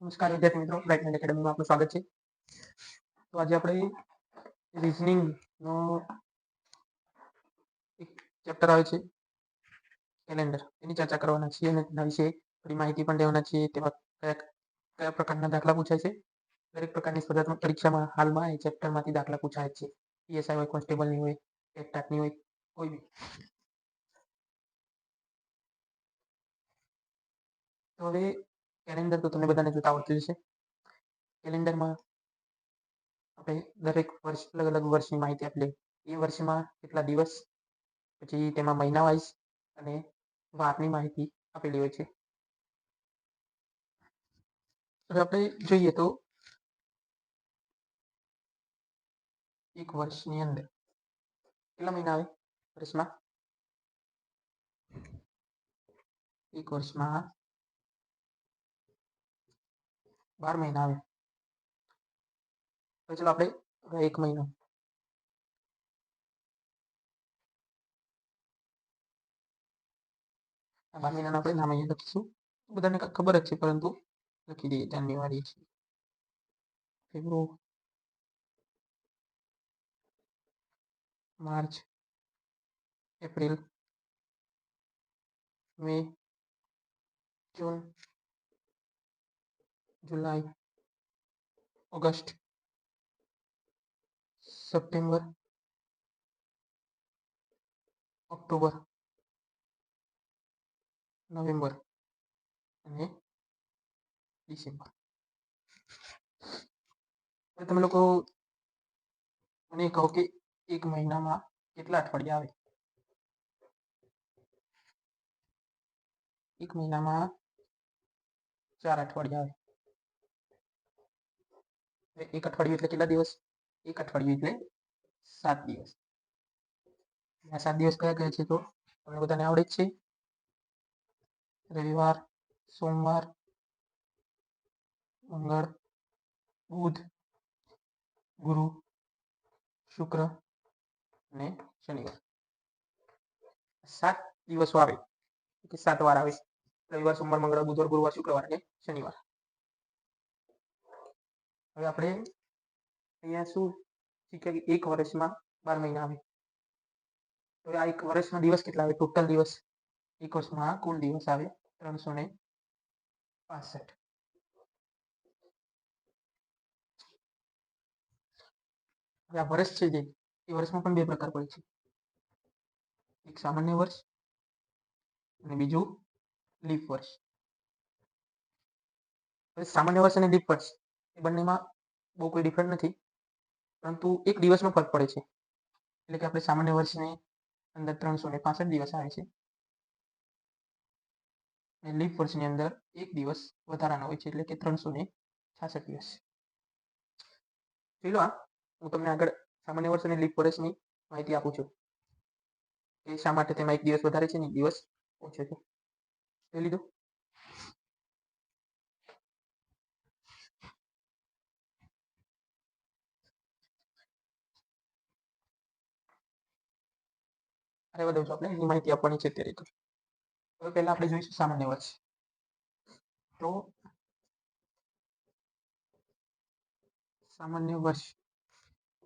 નમસ્કાર વિદ્યાર્થી મિત્રો, બ્રાઇટ માઇન્ડ એકેડમીમાં આપનું સ્વાગત છે. તો આજે આપણે રિઝનિંગનો એક ચેપ્ટર આવે છે કેલેન્ડર, એની ચર્ચા કરવાના છીએ અને તેના વિશે થોડી માહિતી પણ લેવાના છીએ. તેમાં કયા પ્રકારના દાખલા પૂછાય છે. દરેક પ્રકારની સ્પર્ધાત્મક પરીક્ષામાં હાલમાં એ ચેપ્ટરમાંથી દાખલા પૂછાય છે. પીએસઆઈ હોય, કોન્સ્ટેબલની હોય, ટેટની હોય, કોઈ બી. તો હવે કેલેન્ડર તો તમને બધાને જોતા આવડતું હશે. કેલેન્ડરમાં આપણે દરેક વર્ષ અલગ અલગ વર્ષની માહિતી આપી લઈએ. એ વર્ષમાં કેટલા દિવસ, પછી તેમાં મહિના વાઇઝ અને વારની માહિતી આપેલી હોય છે. હવે આપણે જોઈએ તો એક વર્ષની અંદર કેટલા મહિના આવે વર્ષમાં? એક વર્ષમાં 12 મહિના આવે. તો ચલો આપણે એક મહિનો, આ 12 મહિનાના આપણે નામ અહીંયા લખીશું. બધાને ખબર જ છે, પરંતુ લખી દઈએ. જાન્યુઆરી છે, ફેબ્રુઆરી, માર્ચ, એપ્રિલ, મે, જૂન, જુલાઈ, ઓગસ્ટ, સપ્ટેમ્બર, ઓક્ટોબર, નવેમ્બર અને ડિસેમ્બર. તમે લોકો મને કહો કે એક મહિનામાં કેટલા અઠવાડિયા આવે? એક મહિનામાં 4 અઠવાડિયા આવે. એક અઠવાડિયું એટલે કેટલા દિવસ? એક અઠવાડિયું એટલે 7 દિવસ. આ 7 દિવસ કયા કયા છે? તો તમને બધાને આવડે જ છે. રવિવાર, સોમવાર, મંગળ, બુધ, ગુરુ, શુક્ર અને શનિવાર. 7 દિવસો આવે કે 7 વાર આવે. રવિવાર, સોમવાર, મંગળવાર, બુધવાર, ગુરુવાર, શુક્રવાર અને શનિવાર. હવે આપણે અહીંયા શું શીખ્યા કે એક વર્ષમાં 12 મહિના આવે. તો આ એક વર્ષમાં દિવસ કેટલા આવે? ટોટલ દિવસ એક વર્ષમાં કુલ દિવસ આવે 365. હવે આ વર્ષ છે જે એ વર્ષમાં પણ 2 પ્રકાર પડે છે. એક સામાન્ય વર્ષ અને બીજું લીપ વર્ષ. હવે સામાન્ય વર્ષ અને લીપ વર્ષ એ બંનેમાં બહુ કોઈ ડિફરન્ટ નથી, પરંતુ એક દિવસનો ફરક પડે છે. એટલે કે આપણે સામાન્ય વર્ષની અંદર 365 દિવસ આવે છે અને લીપ વર્ષની અંદર એક દિવસ વધારાનો હોય છે, એટલે કે 366 દિવસ. જોઈ લો, હું તમને આગળ સામાન્ય વર્ષ અને લીપ વર્ષની માહિતી આપું છું કે શા માટે તેમાં એક દિવસ વધારે છે ને એક દિવસ ઓછો છે. જોઈ લીધું? અરે બધું આપણે એની માહિતી આપવાની છે અત્યારે. તો પહેલા આપણે જોઈશું સામાન્ય વર્ષ. તો સામાન્ય વર્ષ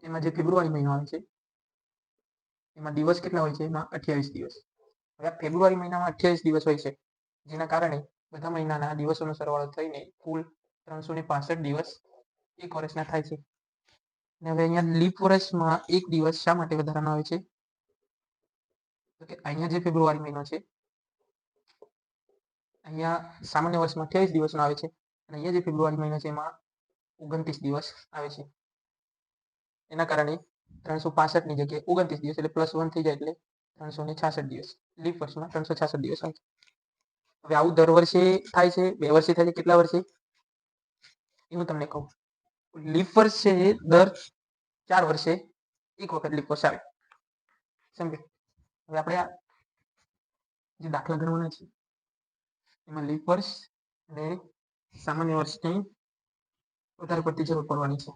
એમાં જે ફેબ્રુઆરી મહિનો આવે છે એમાં દિવસ કેટલા હોય છે? એમાં 28 દિવસ. હવે આ ફેબ્રુઆરી મહિનામાં 28 દિવસ હોય છે, જેના કારણે બધા મહિનાના દિવસોનો સરવાળો થઈને કુલ 365 દિવસ એક વર્ષના થાય છે. અને હવે અહીંયા લીપ વર્ષમાં એક દિવસ શા માટે વધારાનો આવે છે? તો કે અહીંયા જે ફેબ્રુઆરી મહિનો છે, અહીંયા સામાન્ય વર્ષમાં 28 દિવસનો આવે છે અને અહીંયા જે ફેબ્રુઆરી મહિનો છે એમાં 29 દિવસ આવે છે. એના કારણે 365 ની જગ્યાએ 29 દિવસ એટલે +1 થઈ જાય એટલે 366 દિવસ. લીપ વર્ષમાં 366 દિવસ આવે છે. હવે આવું દર વર્ષે થાય છે, 2 વર્ષે થાય છે, કેટલા વર્ષે એ હું તમને કહું. લીપ વર્ષ છે એ દર 4 વર્ષે એક વખત લીપ વર્ષ આવે. સમજો. હવે આપણે આ જે દાખલા ગણવાના છે એમાં લીપ વર્ષ અને સામાન્ય વર્ષની વધારે પડતી જરૂર પડવાની છે.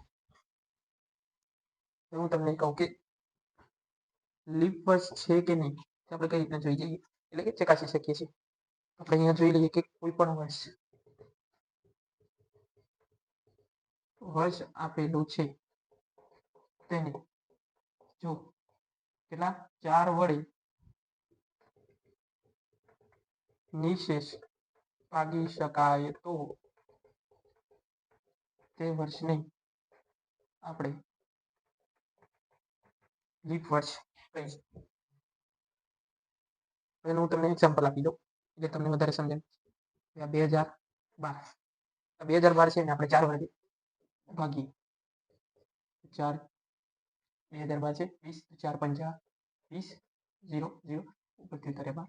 હું તમને કહું કે લીપ વર્ષ છે કે નહીં આપણે કઈ રીતના જોઈ જઈએ, એટલે કે ચકાસી શકીએ છીએ. આપણે અહીંયા જોઈ લઈએ કે કોઈ પણ વર્ષ વર્ષ આપેલું છે તેને જો કેટલા 4 વડે નિશેષ ભાગી શકાય તો તે વર્ષને આપણે લીપ વર્ષ કહીશું. હવે હું તમને એક્ઝામ્પલ આપી દઉં એટલે તમને વધારે સમજાય. 2012 2012 છે ને આપણે 4 વડે ભાગીએ. 4 2012 છે 20 4 5 20 0 0 ઉપરથી કરે 12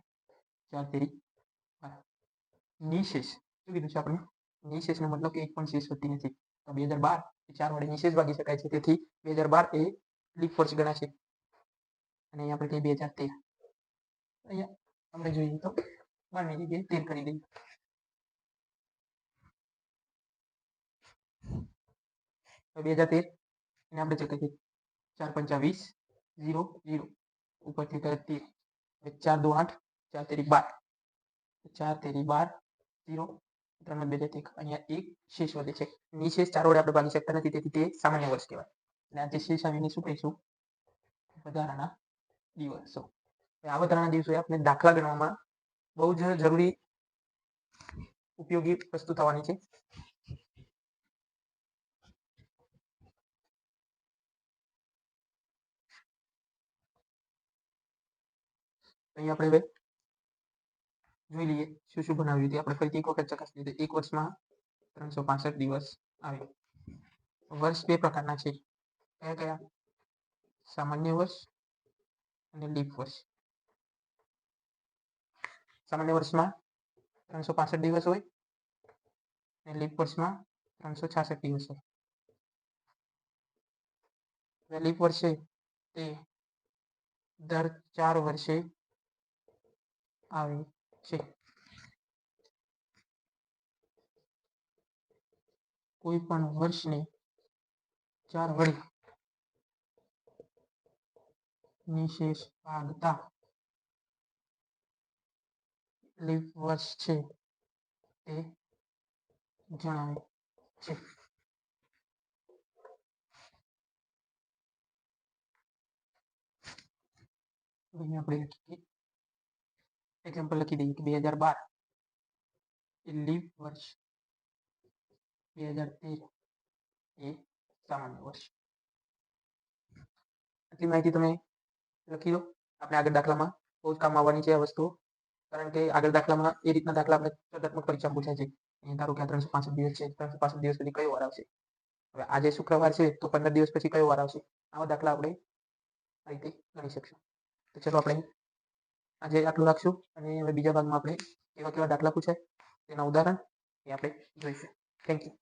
4 તેરી 12 નિશેષ શું કીધું છે આપણે? નિશેષનો મતલબ કે એક પણ શેષ વધતી નથી. તો 2012 એ 4 વડે નિશેષ ભાગી શકાય છે, તેથી 2012 એ લીપ વર્ષ ગણાશે. અને અહીંયા આપણે કહીએ 2013. અહીંયા આપણે જોઈએ તો 12 ની જગ્યાએ 13 કરી દઈએ. તો 2013 એને આપણે ચેક કરીએ 4 5 20 0 0 ઉપરથી કરે 13. 4 2 8 4 તેરી 12 4 તેરી 12 0 3 2 1 અહીંયા એક શેષ વધે છે. નિશેષ 4 વડે આપણે ભાગી શકતા નથી, તેથી તે સામાન્ય વર્ષ કહેવાય. અને આ જે શેષ આવીને શું કહીશું? વધારાના દિવસો. આ વધારાના દિવસો આપણે દાખલા ગણવામાં બહુ જ જરૂરી ઉપયોગી વસ્તુ થવાની છે. અહીંયા આપણે હવે જોઈ લઈએ શું શું બનાવ્યું તે. આપણે ફરીથી એક વખત ચકાસી લઈએ. એક વર્ષમાં 365 દિવસ આવે. વર્ષ બે પ્રકારના છે. કયા કયા? સામાન્ય વર્ષ અને લીપ વર્ષ. સામાન્ય વર્ષમાં 365 દિવસ હોય અને લીપ વર્ષમાં 366 દિવસ હોય. લીપ વર્ષ છે તે દર 4 વર્ષે આવે છે. કોઈ પણ વર્ષને 4 વડે નિશેષ ભાગતા લીપ વર્ષ છે તે જણાવે છે. અહીંયા આપણે લખીએ એક્ઝામ્પલ લખી દઈએ કે 2012 એ લીપ વર્ષ, 2013 એ સામાન્ય વર્ષ. આટલી માહિતી તમે લખી દો. આપણે આગળ દાખલામાં બહુ જ કામ આવવાની છે આ વસ્તુઓ, કારણ કે આગળ દાખલામાં એ રીતના દાખલા આપણે સ્પર્ધાત્મક પરીક્ષા પૂછાય છે. ધારો કે આ 365 દિવસ છે, 365 દિવસ પછી કયો વાર આવશે? હવે આજે શુક્રવાર છે તો 15 દિવસ પછી કયો વાર આવશે? આવા દાખલા આપણે આ રીતે ગણી શકશું. તો ચલો આપણે આજે આટલું રાખશું અને હવે બીજા ભાગમાં આપણે કેવા કેવા દાખલા પૂછાય તેના ઉદાહરણ એ આપણે જોઈશું. Thank you.